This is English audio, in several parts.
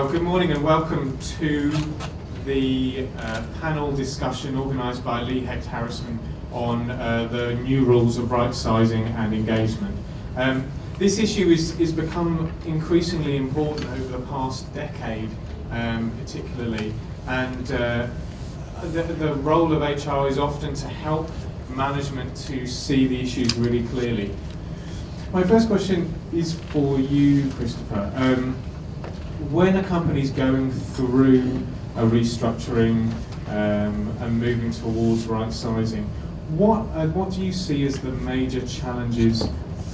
Well, good morning and welcome to the panel discussion organised by Hecht Harrison on the new rules of rightsizing and engagement. This issue is become increasingly important over the past decade, particularly, and the role of HR is often to help management to see the issues really clearly. My first question is for you, Christopher. When a company's going through a restructuring and moving towards right-sizing, what do you see as the major challenges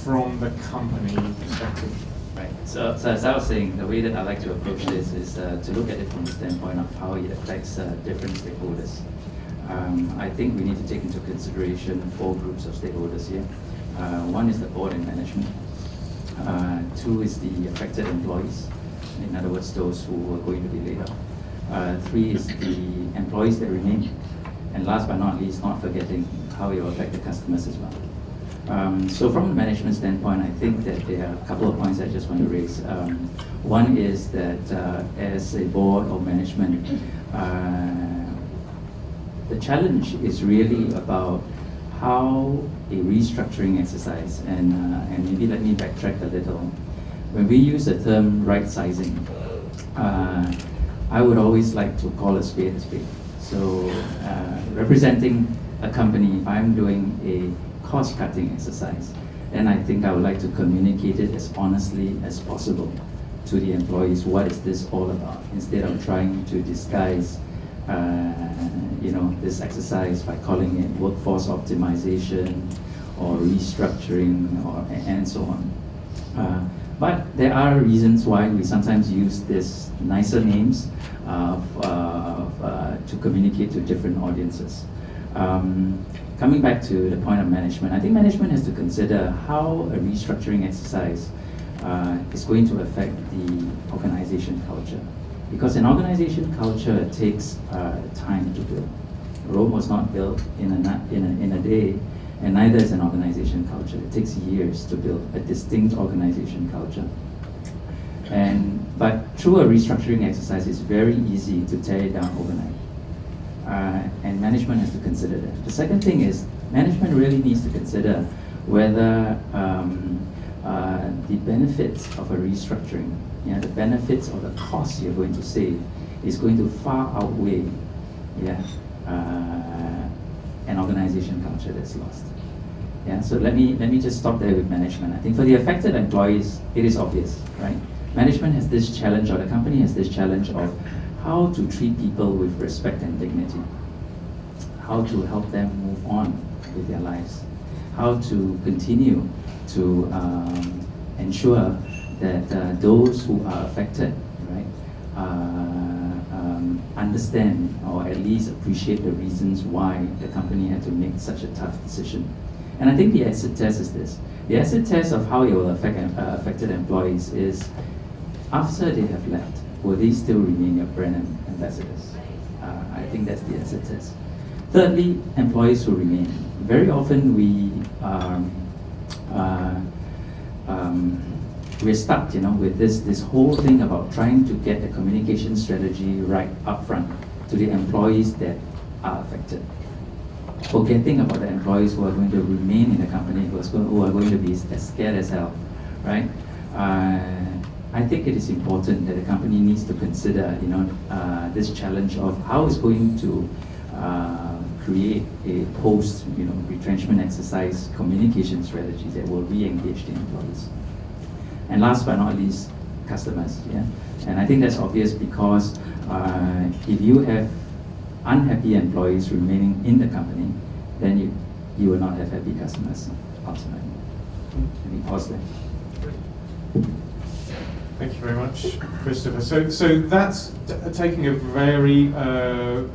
from the company perspective? Right. So as I was saying, the way that I like to approach this is to look at it from the standpoint of how it affects different stakeholders. I think we need to take into consideration 4 groups of stakeholders here. One is the board and management. 2 is the affected employees. In other words, those who are going to be laid off. 3 is the employees that remain. And last but not least, not forgetting how it will affect the customers as well. So from a management standpoint, I think that there are a couple of points I just want to raise. One is that as a board or management, the challenge is really about how a restructuring exercise, and maybe let me backtrack a little. When we use the term right-sizing, I would always like to call a spade a spade. So representing a company, if I'm doing a cost-cutting exercise, then I think I would like to communicate it as honestly as possible to the employees. What is this all about? Instead of trying to disguise this exercise by calling it workforce optimization or restructuring and so on. But there are reasons why we sometimes use these nicer names to communicate to different audiences. Coming back to the point of management, I think management has to consider how a restructuring exercise is going to affect the organization culture. Because an organization culture takes time to build. Rome was not built in a day, and neither is an organization culture. It takes years to build a distinct organization culture. But through a restructuring exercise, it's very easy to tear it down overnight. And management has to consider that. The second thing is, management really needs to consider whether the benefits of a restructuring, the benefits of the costs you're going to save is going to far outweigh an organization culture that's lost. So let me just stop there with management. I think for the affected employees, it is obvious, right? Management has this challenge, or the company has this challenge of how to treat people with respect and dignity, how to help them move on with their lives, how to continue to ensure that those who are affected, right, understand or at least appreciate the reasons why the company had to make such a tough decision. And I think the acid test is this. The acid test of how it will affect affected employees is, after they have left, will they still remain your brand ambassadors? I think that's the acid test. Thirdly, employees who remain. Very often we're stuck, with this whole thing about trying to get the communication strategy right up front to the employees that are affected, forgetting about the employees who are going to remain in the company, who are going to be as scared as hell, right? I think it is important that the company needs to consider, this challenge of how it's going to create a post, retrenchment exercise communication strategy that will re-engage the employees. And last but not least, customers. And I think that's obvious because if you have unhappy employees remaining in the company, then you will not have happy customers ultimately. Let me pause there. Thank you very much, Christopher. So that's taking a very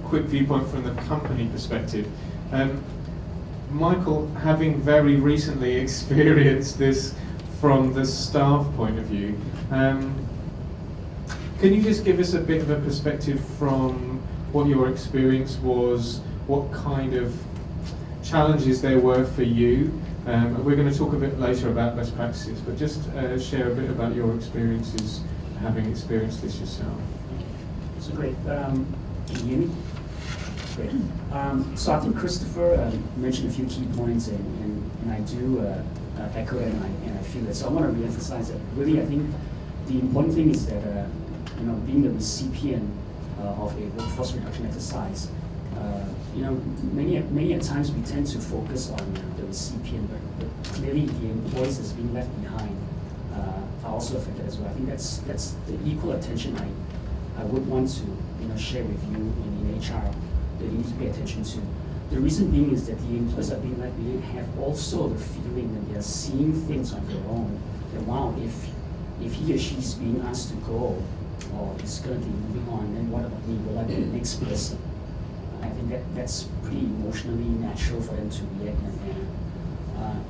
quick viewpoint from the company perspective. Michael, having very recently experienced this from the staff point of view, can you just give us a bit of a perspective from what your experience was, what kind of challenges there were for you? We're going to talk a bit later about best practices, but just share a bit about your experiences having experienced this yourself. So great. Can you hear me? Great. So I think Christopher mentioned a few key points, and I do echo it, and I feel it. So I want to reemphasize that. Really, I think the important thing is that being the recipient of a workforce reduction exercise, many at times we tend to focus on the recipient, but clearly the employees that's being left behind are also affected as well. I think that's the equal attention I would want to share with you in HR that you need to pay attention to. The reason being is that the employees that are being left behind have also the feeling that they are seeing things on their own. That wow, if he or she is being asked to go or is going to be moving on, then what about me? Will I be the next person? I think that's pretty emotionally natural for them to react in that manner.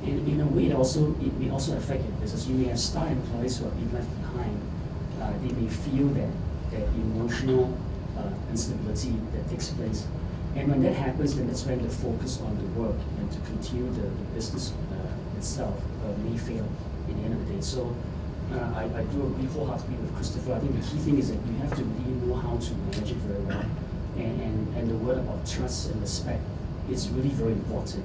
And in a way, it may also affect your business. You may have star employees who are being left behind. They may feel that emotional instability that takes place. And when that happens, then that's when the focus on the work and to continue the business itself may fail in the end of the day. So I do agree wholeheartedly with Christopher. I think the key thing is that you have to really know how to manage it very well. And the word about trust and respect is really very important.